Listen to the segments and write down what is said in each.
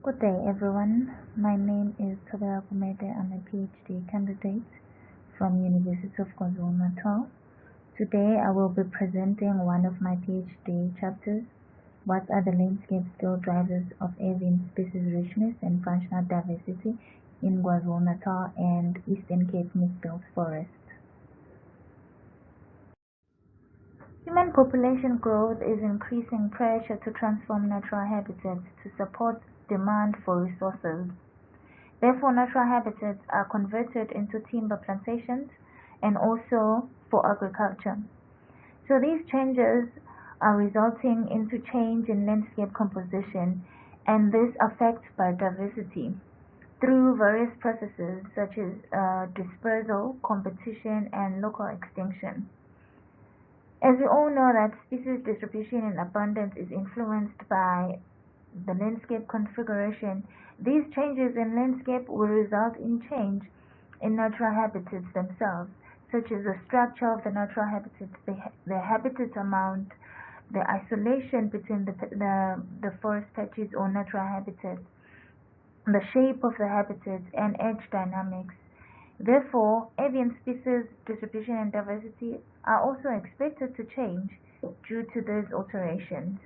Good day, everyone. My name is Thobeka Gumede. I'm a PhD candidate from University of KwaZulu-Natal. Today, I will be presenting one of my PhD chapters, What are the landscape-scale drivers of avian species richness and functional diversity in KwaZulu-Natal and Eastern Cape mixed-belt forests? Human population growth is increasing pressure to transform natural habitats to support demand for resources. Therefore, natural habitats are converted into timber plantations and also for agriculture. So these changes are resulting into change in landscape composition, and this affects biodiversity through various processes such as dispersal, competition, and local extinction. As we all know that species distribution and abundance is influenced by the landscape configuration, these changes in landscape will result in change in natural habitats themselves, such as the structure of the natural habitats, the habitat amount, the isolation between the forest patches or natural habitats, the shape of the habitats, and edge dynamics. Therefore, avian species distribution and diversity are also expected to change due to these alterations.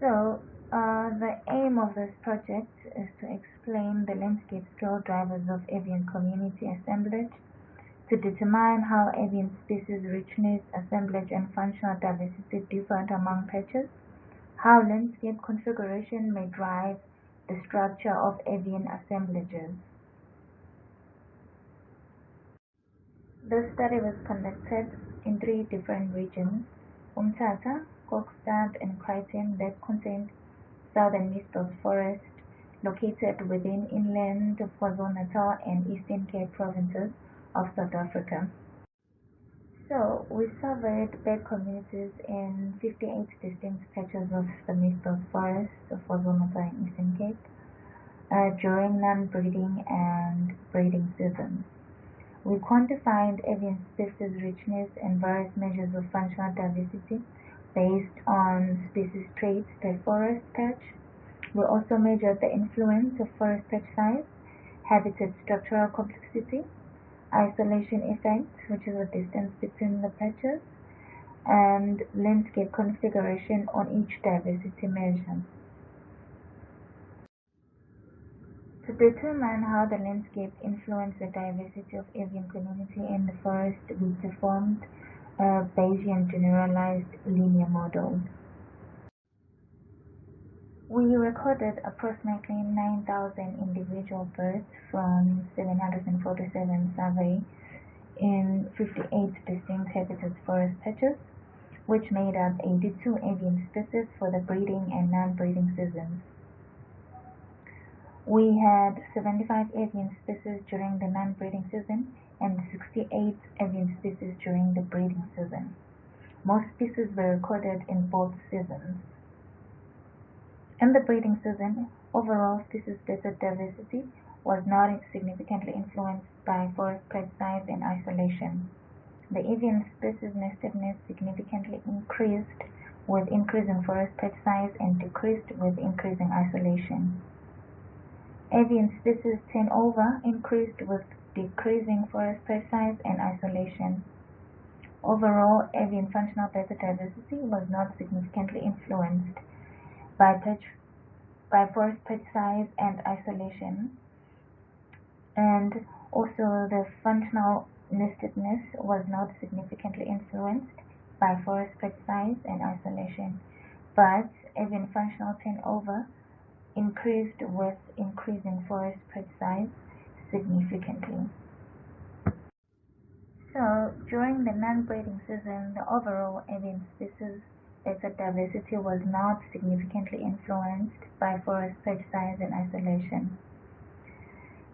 So, the aim of this project is to explain the landscape scale drivers of avian community assemblage, to determine how avian species richness, assemblage, and functional diversity differ among patches, how landscape configuration may drive the structure of avian assemblages. The study was conducted in 3 different regions: Umtata, Kokstad, and Crichton, that contained southern mixed-belt forest located within inland of KwaZulu-Natal and Eastern Cape provinces of South Africa. So, we surveyed bird communities in 58 distinct patches of the mixed-belt forest of KwaZulu-Natal and Eastern Cape during non-breeding and breeding seasons. We quantified avian species richness and various measures of functional diversity based on species traits per forest patch. We also measured the influence of forest patch size, habitat structural complexity, isolation effect, which is the distance between the patches, and landscape configuration on each diversity measure. To determine how the landscape influenced the diversity of avian community in the forest, we performed a Bayesian generalized linear model. We recorded approximately 9,000 individual birds from 747 surveys in 58 distinct habitat forest patches, which made up 82 avian species for the breeding and non-breeding seasons. We had 75 avian species during the non-breeding season and 68 avian species during the breeding season. Most species were recorded in both seasons. In the breeding season, overall species diversity was not significantly influenced by forest patch size and isolation. The avian species nestedness significantly increased with increasing forest patch size and decreased with increasing isolation. Avian species turnover increased with decreasing forest patch size and isolation. Overall, avian functional diversity was not significantly influenced by forest patch size and isolation, and also the functional nestedness was not significantly influenced by forest patch size and isolation, but avian functional turnover increased with increasing forest patch size significantly. So, during the non-breeding season, the overall avian species diversity was not significantly influenced by forest patch size and isolation.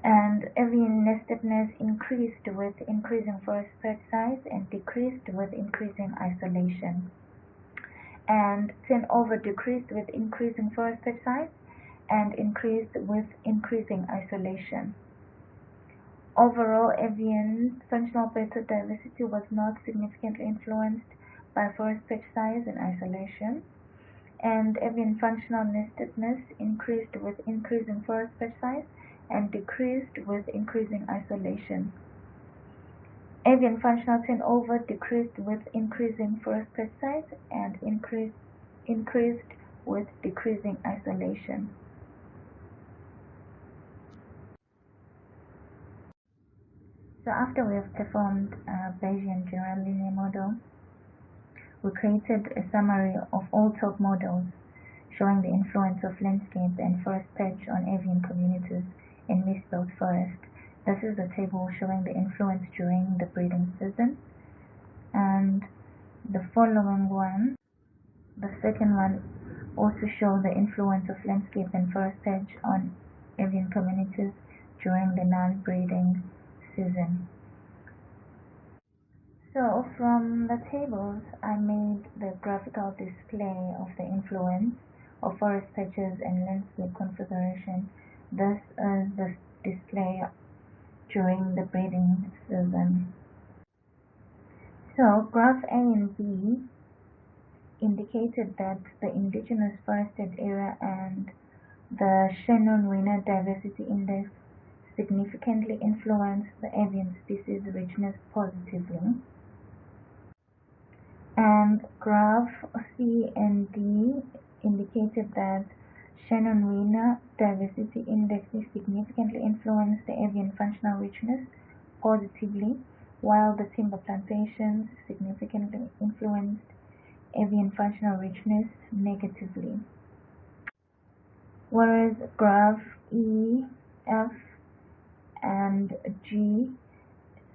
And avian nestedness increased with increasing forest patch size and decreased with increasing isolation. And turnover decreased with increasing forest patch size and increased with increasing isolation. Overall, avian functional diversity was not significantly influenced by forest patch size and isolation, and avian functional nestedness increased with increasing forest patch size and decreased with increasing isolation. Avian functional turnover decreased with increasing forest patch size and increased with decreasing isolation. So after we have performed a Bayesian general linear model, we created a summary of all top models showing the influence of landscape and forest patch on avian communities in mist belt forest. This is the table showing the influence during the breeding season, and the following one, the second one, also shows the influence of landscape and forest patch on avian communities during the non-breeding season. So from the tables, I made the graphical display of the influence of forest patches and landscape configuration. This is the display during the breeding season. So graph A and B indicated that the indigenous forested area and the Shannon-Weiner diversity index significantly influenced the avian species richness positively. And graph C and D indicated that Shannon-Weiner diversity index significantly influenced the avian functional richness positively, while the timber plantations significantly influenced avian functional richness negatively. Whereas graph E, F, and G,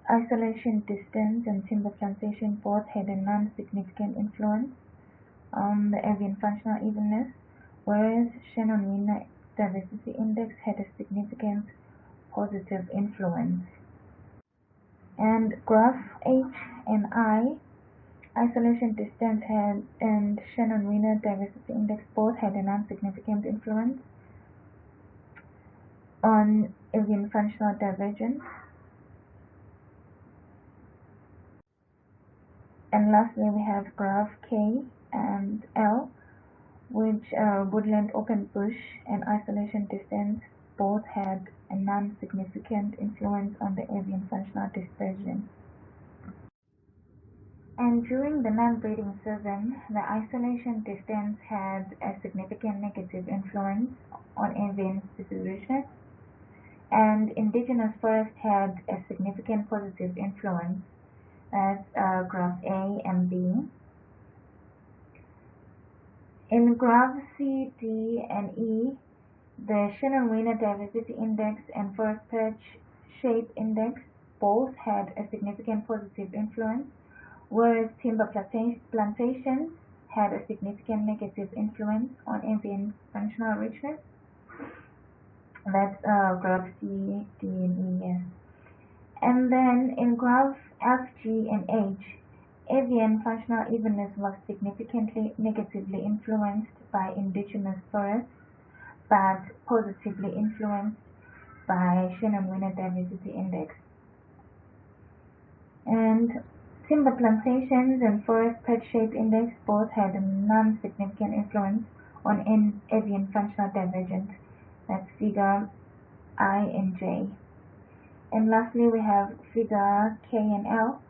isolation distance and timber plantation both had a non-significant influence on the avian functional evenness, whereas Shannon-Weiner diversity index had a significant positive influence. And graph H and I, isolation distance and Shannon-Weiner diversity index both had a non-significant influence on avian functional divergence. And lastly, we have graph K and L, which woodland, open bush, and isolation distance both had a non-significant influence on the avian functional dispersion. And during the non-breeding season, the isolation distance had a significant negative influence on avian species richness, and indigenous forest had a significant positive influence. That's graph A and B. In graph C, D, and E, the Shannon-Weiner diversity index and forest patch shape index both had a significant positive influence, whereas timber plantations had a significant negative influence on avian functional richness. That's graph C, D, and E, yes. And then in graph F, G, and H, avian functional evenness was significantly negatively influenced by indigenous forests, but positively influenced by Shannon-Weiner diversity index. And timber plantations and forest patch shape index both had a non-significant influence on avian functional divergence. That's figure I and J. And lastly, we have figure K and L,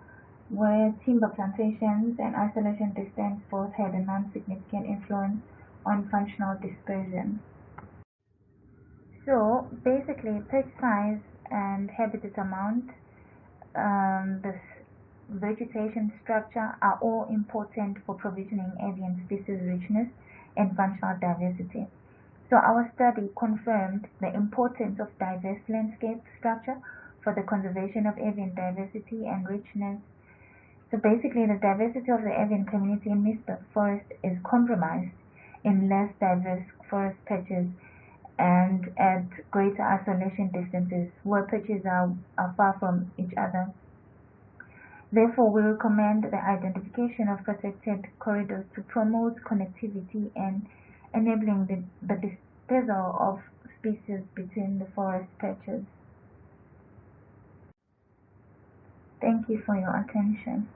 where timber plantations and isolation distance both had a non-significant influence on functional dispersion. So basically, patch size and habitat amount, the vegetation structure are all important for provisioning avian species richness and functional diversity. So our study confirmed the importance of diverse landscape structure for the conservation of avian diversity and richness. So basically, the diversity of the avian community in mist belt forest is compromised in less diverse forest patches and at greater isolation distances where patches are far from each other. Therefore, we recommend the identification of protected corridors to promote connectivity and enabling the dispersal of species between the forest patches. Thank you for your attention.